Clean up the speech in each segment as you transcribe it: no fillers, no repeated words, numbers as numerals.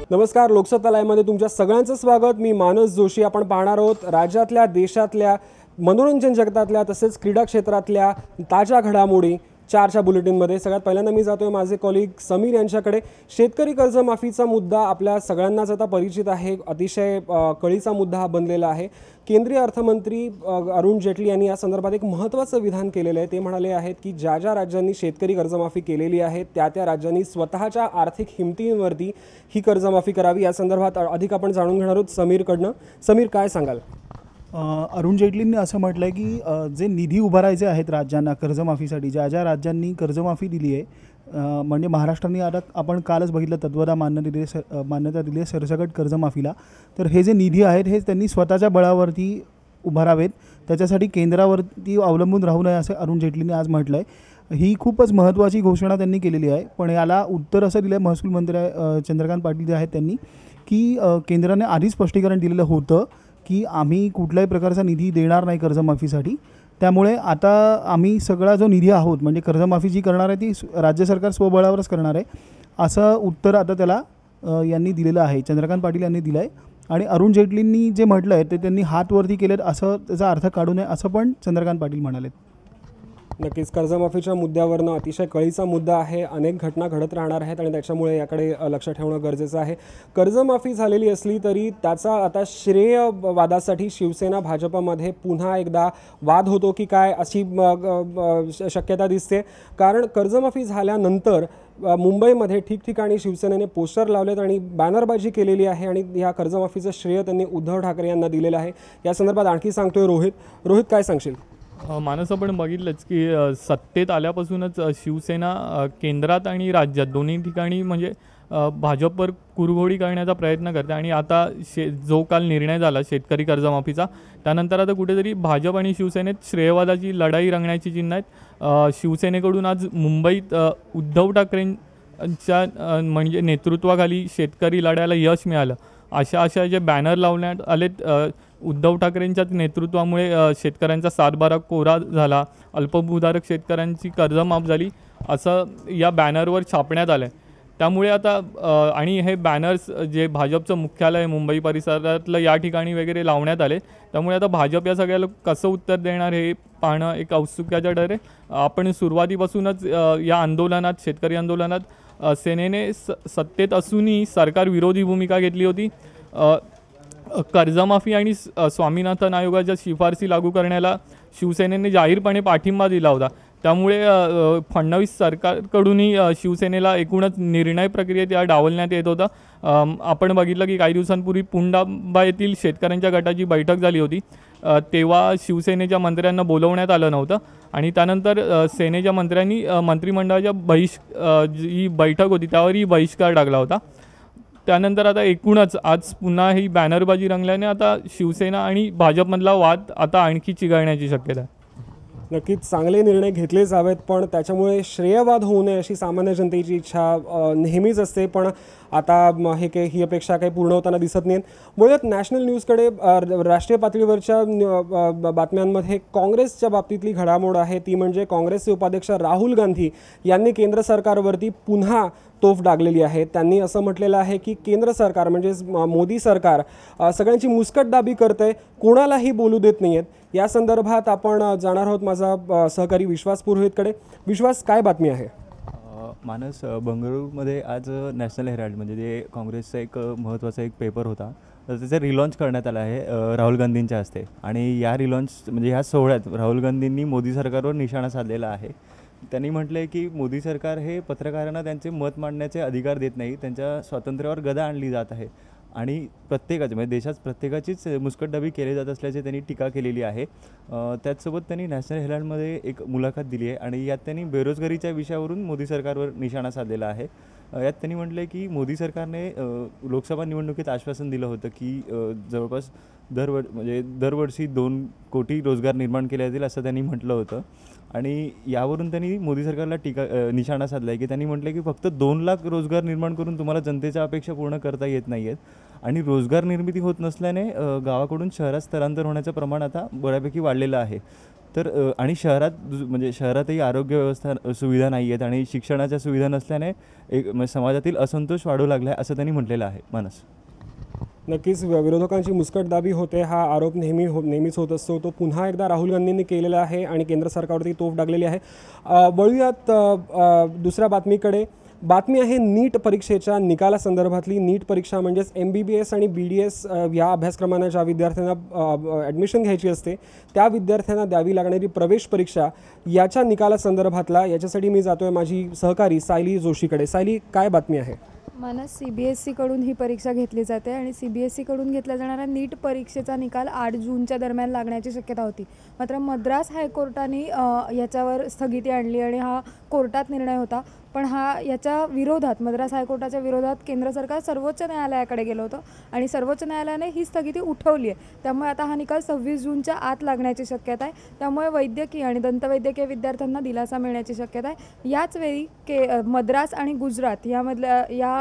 नमस्कार, लोकसत्ता लाईव्हमध्ये तुमच्या सगळ्यांचं स्वागत। मी मानस जोशी। आपण पाहणार आहोत राज्यातल्या, देशातल्या, मनोरंजन जगतातल्या तसेच क्रीडा क्षेत्रातल्या ताज्या घडामोडी चारच्या बुलेटिनमध्ये। सगळ्यात पहिल्यांदा मी जातोय माझे कॉलीग समीर यांच्याकडे। शेतकरी कर्जमाफीचा मुद्दा आपल्या सगळ्यांनाच आता परिचित आहे। अतिशय कळीचा मुद्दा हा बनलेला आहे। केंद्रीय अर्थमंत्री अरुण जेटली यांनी या संदर्भात एक महत्त्वाचं विधान केलेलं आहे। ते म्हणाले आहेत की ज्या ज्या राज्यांनी शेतकरी कर्जमाफी केलेली आहे त्या त्या राज्यांनी स्वतःच्या आर्थिक हिमतीवरती ही कर्जमाफी करावी। या संदर्भात अधिक आपण जाणून घेणार आहोत समीरकडनं। समीर, काय सांगाल? अरुण जेटलींनी असं म्हटलं आहे की जे निधी उभारायचे आहेत राज्यांना कर्जमाफीसाठी, ज्या ज्या राज्यांनी कर्जमाफी दिली आहे, म्हणजे महाराष्ट्राने आता आपण कालच बघितलं तत्वदा मान्यता दिली आहे सरसकट कर्जमाफीला, तर हे जे निधी आहेत हे त्यांनी स्वतःच्या बळावरती उभारावेत, त्याच्यासाठी केंद्रावरती अवलंबून राहू नये असं अरुण जेटलींनी आज म्हटलं आहे। ही खूपच महत्त्वाची घोषणा त्यांनी केलेली आहे। पण याला उत्तर असं दिलं आहे महसूल मंत्री चंद्रकांत पाटील जे आहेत त्यांनी की केंद्राने आधी स्पष्टीकरण दिलेलं होतं की आम्ही कुठल्याही प्रकारचा निधी देणार नाही कर्जमाफीसाठी, त्यामुळे आता आम्ही सगळा जो निधी आहोत म्हणजे कर्जमाफी जी करणार आहे ती राज्य सरकार स्वबळावरच करणार आहे, असं उत्तर आता त्याला यांनी दिलेलं आहे, चंद्रकांत पाटील यांनी दिलं आहे। आणि अरुण जेटलींनी जे म्हटलं आहे ते त्यांनी हात वरती केलेत असं त्याचा अर्थ काढू नये असं पण चंद्रकांत पाटील म्हणाले। नक्कीच कर्जमाफीच्या मुद्द्यावरनं अतिशय कळीचा मुद्दा आहे। अनेक घटना घडत राहणार आहेत आणि त्याच्यामुळे याकडे लक्ष ठेवणं गरजेचं आहे। कर्जमाफी झालेली असली तरी त्याचा आता श्रेय वादासाठी शिवसेना भाजपमध्ये पुन्हा एकदा वाद होतो की काय अशी शक्यता दिसते। कारण कर्जमाफी झाल्यानंतर मुंबईमध्ये ठिकठिकाणी शिवसेनेने पोस्टर लावलेत आणि बॅनरबाजी केलेली आहे आणि या कर्जमाफीचं श्रेय त्यांनी उद्धव ठाकरे यांना दिलेलं आहे। या संदर्भात आणखी सांगतोय रोहित, काय सांगशील? मानस, आपण बघितलंच की सत्तेत आल्यापासूनच शिवसेना केंद्रात आणि राज्यात दोन्ही ठिकाणी म्हणजे भाजपवर कुरघोडी करण्याचा प्रयत्न करते आणि आता जो काल निर्णय झाला शेतकरी कर्जमाफीचा त्यानंतर आता कुठेतरी भाजप आणि शिवसेनेत श्रेयवादाची लढाई रंगण्याची चिन्ह आहेत। शिवसेनेकडून आज मुंबईत उद्धव ठाकरेंच्या म्हणजे नेतृत्वाखाली शेतकरी लढ्याला यश मिळालं। अशा जे बॅनर लावण्यात आलेत उद्धव ठाकरेंच्याच नेतृत्वामुळे शेतकऱ्यांचा सातबारा कोरा झाला, अल्पभूधारक शेतकऱ्यांची कर्जमाफ झाली असं या बॅनरवर छापण्यात आलं आहे। त्यामुळे आता आणि हे बॅनर्स जे भाजपचं मुख्यालय मुंबई परिसरातलं या ठिकाणी वगैरे लावण्यात आले, त्यामुळे आता भाजप या सगळ्याला कसं उत्तर देणार हे पाहणं एक औत्सुक्याचं ठरेल। आपण सुरुवातीपासूनच या आंदोलनात शेतकरी आंदोलनात सेनेने सत्तेत असूनही सरकार विरोधी भूमिका घेतली होती। कर्जमाफी आणि स्वामीनाथन आयोगाच्या शिफारसी लागू करण्याला शिवसेनेने जाहीरपणे पाठिंबा दिला होता, त्यामुळे फडणवीस सरकारकडूनही शिवसेनेला एकूणच निर्णय प्रक्रियेत या डावलण्यात येत होता। आपण बघितलं की काही दिवसांपूर्वी पुंडाबा येथील शेतकऱ्यांच्या गटाची बैठक झाली होती, तेव्हा शिवसेनेच्या मंत्र्यांना बोलवण्यात आलं नव्हतं आणि त्यानंतर सेनेच्या मंत्र्यांनी मंत्रिमंडळाच्या जी बैठक होती त्यावरही बहिष्कार टाकला होता। त्यानंतर आता एकूणच आज पुन्हा ही बॅनरबाजी रंगल्याने आता शिवसेना आणि भाजपमधला वाद आता आणखी चिघळण्याची शक्यता आहे। नक्कीच चांगले निर्णय घेतले जावेत, पण त्याच्यामुळे श्रेयवाद होऊ नये अशी सामान्य जनतेची इच्छा नेहमीच असते, पण आता ही अपेक्षा काही पूर्ण होताना दिसत नाहीत। मुळात नॅशनल न्यूजकडे राष्ट्रीय पातळीवरच्या बातम्यांमध्ये काँग्रेसच्या बाबतीतली घडामोड आहे, ती म्हणजे काँग्रेसचे उपाध्यक्ष राहुल गांधी यांनी केंद्र सरकारवरती पुन्हा तोफ डागलेली आहे। त्यांनी असं म्हटलेलं आहे की केंद्र सरकार म्हणजे मोदी सरकार सगळ्यांची मुस्कटदाबी करते, कोणालाही बोलू देत नाहीयेत। या संदर्भात आपण जाणार आहोत माझा सहकारी विश्वास पुरोहितकडे। विश्वास, काय बातमी आहे? मानस, बंगळुरूमध्ये आज नॅशनल हेराल्ड म्हणजे जे काँग्रेसचा एक महत्त्वाचा एक पेपर होता, तर त्याचं रिलॉन्च करण्यात आलं आहे राहुल गांधींच्या हस्ते। आणि या रिलॉन्च म्हणजे ह्या सोहळ्यात राहुल गांधींनी मोदी सरकारवर निशाणा साधलेला आहे। त्यांनी म्हटलं आहे की मोदी सरकार हे पत्रकारांना त्यांचे मत मांडण्याचे अधिकार देत नाही, त्यांच्या स्वातंत्र्यावर गदा आणली जात आहे आणि प्रत्येकाची म्हणजे देशात प्रत्येकाचीच मुस्कटदाबी केली जात असल्याची त्यांनी टीका केलेली आहे। त्याचसोबत त्यांनी नॅशनल हेराल्डमध्ये एक मुलाखत दिली आहे आणि यात त्यांनी बेरोजगारीच्या विषयावरून मोदी सरकारवर निशाणा साधलेला आहे। यात त्यांनी म्हटलं आहे की मोदी सरकारने लोकसभा निवडणुकीत आश्वासन दिलं होतं की जवळपास दरवर्षी 2 कोटी रोजगार निर्माण केले जातील असं त्यांनी म्हटलं होतं आणि यावरून त्यांनी मोदी सरकारला निशाणा साधला आहे की त्यांनी म्हटलं की फक्त 2 लाख रोजगार निर्माण करून तुम्हाला जनतेच्या अपेक्षा पूर्ण करता येत नाही आहेत आणि रोजगार निर्मिती होत नसल्याने गावाकडून शहरात स्थलांतर होण्याचं प्रमाण आता बऱ्यापैकी वाढलेलं आहे। तर आणि शहरात म्हणजे शहरातही आरोग्य व्यवस्था सुविधा नाही आहेत आणि शिक्षणाच्या सुविधा नसल्याने एक म्हणजे समाजातील असंतोष वाढू लागला आहे असं त्यांनी म्हटलेलं आहे. मानस. नक्कीच विरोधकांची मुस्कटदाबी होते, हा आरोप नेहमीच होत असतो. तो पुन्हा एकदा राहुल गांधींनी केलेला आहे आणि केंद्र सरकारवरती तोफ डागलेली आहे. वळूयात दुसऱ्या बातमीकडे. बातमी आहे नीट परीक्षेच्या निकालासंदर्भातली. नीट परीक्षा म्हणजेच MBBS आणि BDS या अभ्यासक्रमांना ज्या विद्यार्थ्यांना ॲडमिशन घ्यायची असते त्या विद्यार्थ्यांना द्यावी लागणारी प्रवेश परीक्षा याच्या निकालासंदर्भातला याच्यासाठी मी जातोय माझी सहकारी सायली जोशीकडे. सायली, काय बातमी आहे? मानस, CBSEकडून ही परीक्षा घेतली जाते आणि CBSEकडून घेतल्या जाणाऱ्या नीट परीक्षेचा निकाल 8 जूनच्या दरम्यान लागण्याची शक्यता होती. मात्र मद्रास हायकोर्टाने याच्यावर स्थगिती आणली आणि हा कोर्टात निर्णय होता. पण याच्या विरोधात, मद्रास हायकोर्टाच्या विरोधात केंद्र सरकार सर्वोच्च न्यायालयाकडे गेलं होतं आणि सर्वोच्च न्यायालयाने ही स्थगिती उठवली आहे. त्यामुळे आता हा निकाल 26 जूनच्या आत लागण्याची शक्यता आहे. त्यामुळे वैद्यकीय आणि दंतवैद्यकीय विद्यार्थ्यांना दिलासा मिळण्याची शक्यता आहे. याचवेळी मद्रास आणि गुजरात या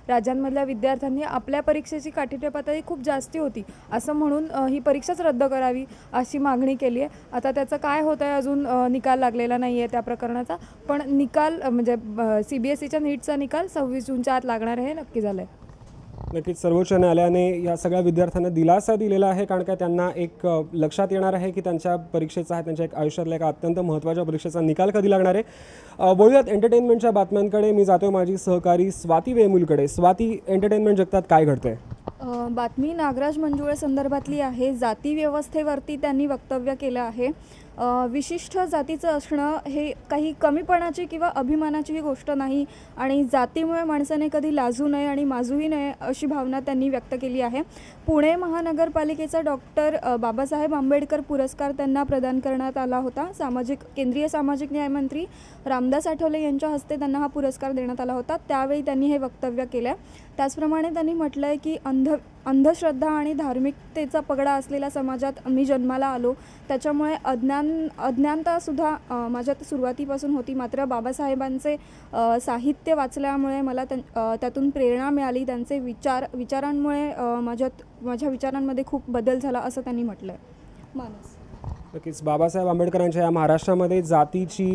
राज्यांमधल्या विद्यार्थ्यांनी आपल्या परीक्षेची काठिण्य पातळी खूप जास्ती होती असं म्हणून ही परीक्षाच रद्द करावी अशी मागणी केली आहे. आता त्याचं काय होतं आहे अजून निकाल लागलेला नाही आहे त्या प्रकरणाचा. पण निकाल म्हणजे CBSEच्या नीटचा निकाल 26 जूनच्या आत लागणार आहे हे नक्की झालं आहे. नक्कीच सर्वोच्च न्यायालयाने या सगळ्या विद्यार्थ्यांना दिलासा दिलेला आहे, कारण का त्यांना एक लक्षात येणार आहे की त्यांच्या परीक्षेचा त्यांच्या एक आयुष्यातल्या एका अत्यंत महत्त्वाच्या परीक्षेचा निकाल कधी लागणार आहे. बोलूयात एंटरटेनमेंटच्या बातम्यांकडे. मी जातोय माझी सहकारी स्वाती वेमुलकडे. स्वाती, एंटरटेनमेंट जगतात काय घडतंय? बातमी नागराज मंजुळे संदर्भातली आहे. जाती व्यवस्थेवरती त्यांनी वक्तव्य केलं आहे. विशिष्ट जातीचं असणं हे काही कमीपणाची किंवा अभिमानाची ही गोष्ट नाही आणि जातीमुळे माणसाने कधी लाजू नये आणि माजूही नये अशी भावना त्यांनी व्यक्त केली आहे. पुणे महानगरपालिकेचा डॉक्टर बाबासाहेब आंबेडकर पुरस्कार त्यांना प्रदान करण्यात आला होता. केंद्रीय सामाजिक न्यायमंत्री रामदास आठवले यांच्या हस्ते त्यांना हा पुरस्कार देण्यात आला होता. त्यावेळी त्यांनी हे वक्तव्य केलं. त्याचप्रमाणे त्यांनी म्हटलं आहे की अंधश्रद्धा आणि धार्मिकतेचा पगडा असलेल्या समाजात मी जन्माला आलो. त्याच्यामुळे अज्ञानतासुद्धा माझ्यात सुरुवातीपासून होती. मात्र बाबासाहेबांचे साहित्य वाचल्यामुळे मला त्यातून प्रेरणा मिळाली. त्यांचे विचारांमुळे माझ्या विचारांमध्ये खूप बदल झाला असं त्यांनी म्हटलं आहे. मानस. नक्कीच बाबासाहेब आंबेडकरांच्या या महाराष्ट्रामध्ये जातीची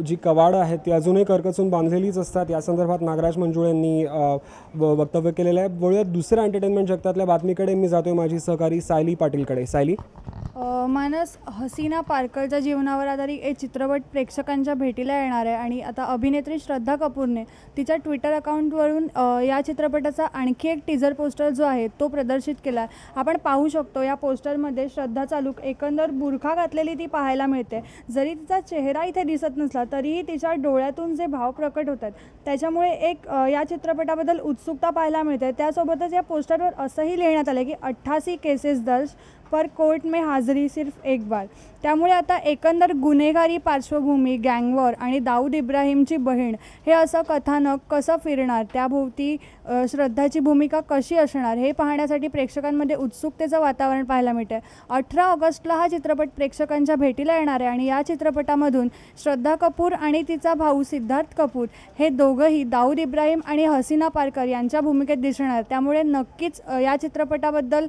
जी कवाडं आहेत ती अजूनही करकचून बांधलेलीच असतात. या संदर्भात नागराज मंजुळे यांनी वक्तव्य केलेलं आहे. बोलूयात दुसऱ्या एंटरटेनमेंट जगतातल्या बातमीकडे. मी जातोय माझी सहकारी सायली पाटीलकडे. सायली. मानस, हसीना पारकरच्या जीवनावर आधारित एक चित्रपट प्रेक्षकांच्या भेटीला येणार आहे आणि आता अभिनेत्री श्रद्धा कपूरने तिच्या ट्विटर अकाउंटवरून या चित्रपटाचा आणखी एक टीझर पोस्टर जो आहे तो प्रदर्शित केला. आपण पाहू शकतो या पोस्टरमध्ये श्रद्धाचा लूक एकंदर बुरखा घातलेली ती पाहायला मिळते. जरी तिचा चेहरा इथे दिसत नसला तरीही तिच्या डोळ्यातून जे भाव प्रकट होतात त्याच्यामुळे एक या चित्रपटाबद्दल उत्सुकता पाहायला मिळते. त्यासोबतच या पोस्टरवर असंही लिहिण्यात आलं की 88 केसेस दर्ज पर कोर्ट में हाजरी सिर्फ एक बार. त्यामुळे आता एकंदर गुन्हेगारी पार्श्वभूमी, गँगवॉर आणि दाऊद इब्राहिमची बहीण हे असं कथानक कसं फिरणार, त्याभोवती श्रद्धाची भूमिका कशी असणार हे पाहण्यासाठी प्रेक्षकांमध्ये उत्सुकतेचं वातावरण पाहायला मिळते. 18 ऑगस्टला हा चित्रपट प्रेक्षकांच्या भेटीला येणार आहे आणि या चित्रपटामधून श्रद्धा कपूर आणि तिचा भाऊ सिद्धार्थ कपूर हे दोघंही दाऊद इब्राहिम आणि हसीना पारकर यांच्या भूमिकेत दिसणार. त्यामुळे नक्कीच या चित्रपटाबद्दल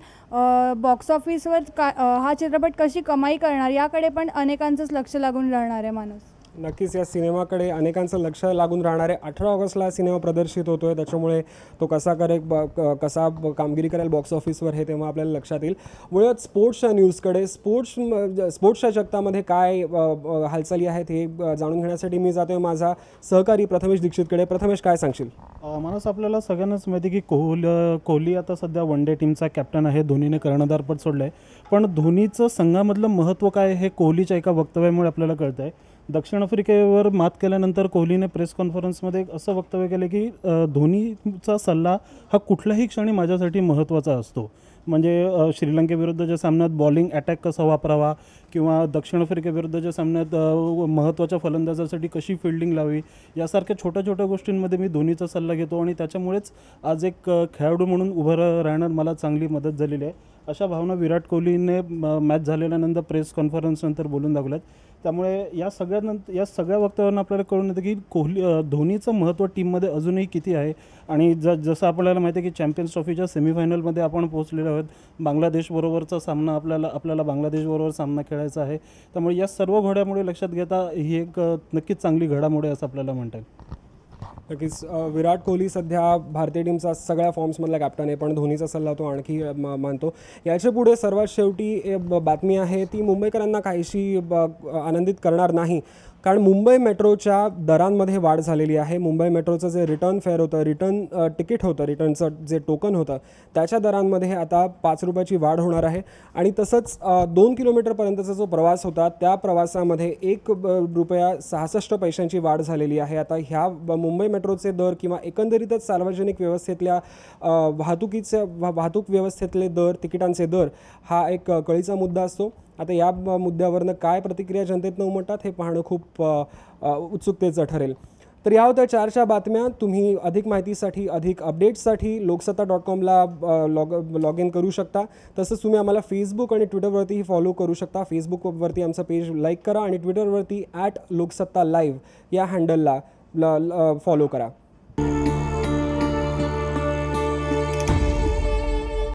बॉक्स ऑफिसवर हा चित्रपट कशी कमाई करणार याकडे पण अनेकांचंच लक्ष लागून राहणार आहे. मानस. नक्कीच या सिनेमाकडे अनेकांचं लक्ष लागून राहणार आहे. 18 ऑगस्टला सिनेमा प्रदर्शित होतो आहे, त्याच्यामुळे तो कसा कामगिरी करेल बॉक्स ऑफिसवर हे तेव्हा आपल्याला लक्षात येईल. मुळात स्पोर्ट्सच्या न्यूजकडे. स्पोर्ट्सच्या जगतामध्ये काय हालचाली आहेत हे जाणून घेण्यासाठी मी जातोय माझा सहकारी प्रथमेश दीक्षितकडे. प्रथमेश, काय सांगशील? मानस, आपल्याला सगळ्यांनाच माहिती की कोहली आता सध्या वन डे टीमचा कॅप्टन आहे. धोनीने कर्णधारपद सोडलं आहे. पण धोनीचं संघामधलं महत्त्व काय हे कोहलीच्या एका वक्तव्यामुळे आपल्याला कळतं आहे. दक्षिण आफ्रिकेवर मात केल्यानंतर कोहलीने प्रेस कॉन्फरन्समध्ये असं वक्तव्य केलं की धोनीचा सल्ला हा कुठल्याही क्षणी माझ्यासाठी महत्त्वाचा असतो. म्हणजे श्रीलंकेविरुद्धच्या सामन्यात बॉलिंग अटॅक कसा वापरावा किंवा दक्षिण आफ्रिकेविरुद्धच्या सामन्यात महत्त्वाच्या फलंदाजासाठी कशी फिल्डिंग लावी यासारख्या छोट्या छोट्या गोष्टींमध्ये मी धोनीचा सल्ला घेतो आणि त्याच्यामुळेच आज एक खेळाडू म्हणून उभं राहण्यात मला चांगली मदत झालेली आहे. अशा भावना विराट कोहलीने मॅच झालेल्यानंतर प्रेस कॉन्फरन्सनंतर बोलून दाखवल्यात. त्यामुळे या सगळ्या वक्तव्यावरून आपल्याला कळून येतं की धोनीचं महत्त्व टीममध्ये अजूनही किती आहे. आणि जसं आपल्याला माहिती आहे की चॅम्पियन्स ट्रॉफीच्या सेमीफायनलमध्ये आपण पोहोचलेलो आहोत. बांगलादेशबरोबरचा सामना आपल्याला बांगलादेशबरोबर सामना खेळायचा आहे. त्यामुळे या सर्व घडामोडी लक्षात घेता ही एक नक्कीच चांगली घडामोडी असं आपल्याला म्हणता येईल. नक्कीच विराट कोहली सध्या भारतीय टीमचा सगळ्या फॉर्म्समधला कॅप्टन आहे, पण धोनीचा सल्ला तो आणखी मानतो. याच्या पुढे सर्वात शेवटी बातमी आहे ती मुंबईकरांना काहीशी आनंदित करणार नाही, कारण मुंबई मेट्रोच्या दरांमध्ये वाढ झालेली आहे. मुंबई मेट्रोचं जे रिटर्न फेअर होतं, रिटर्न तिकीट होतं, रिटर्नचं जे टोकन होतं, त्याच्या दरांमध्ये आता 5 रुपयाची वाढ होणार आहे. आणि तसंच 2 किलोमीटरपर्यंतचा जो प्रवास होता त्या प्रवासामध्ये 1 रुपया 66 पैशांची वाढ झालेली आहे. आता ह्या मुंबई मेट्रोचे दर किंवा एकंदरीतच सार्वजनिक व्यवस्थेतल्या वाहतूक व्यवस्थेतले दर, तिकिटांचे दर हा एक कळीचा मुद्दा असतो. आता या मुद्द्यावरनं काय प्रतिक्रिया जनतेतनं उमटतात हे पाहणं खूप उत्सुकतेचं ठरेल. तर या होत्या 4च्या बातम्या. तुम्ही अधिक माहितीसाठी, अधिक अपडेट्ससाठी लोकसत्ता.com लॉग इन करू शकता. तसंच तुम्ही आम्हाला फेसबुक आणि ट्विटरवरतीही फॉलो करू शकता. फेसबुकवरती आमचं पेज लाईक करा आणि ट्विटरवरती @लोकसत्ता लाईव्ह या हँडलला फॉलो करा.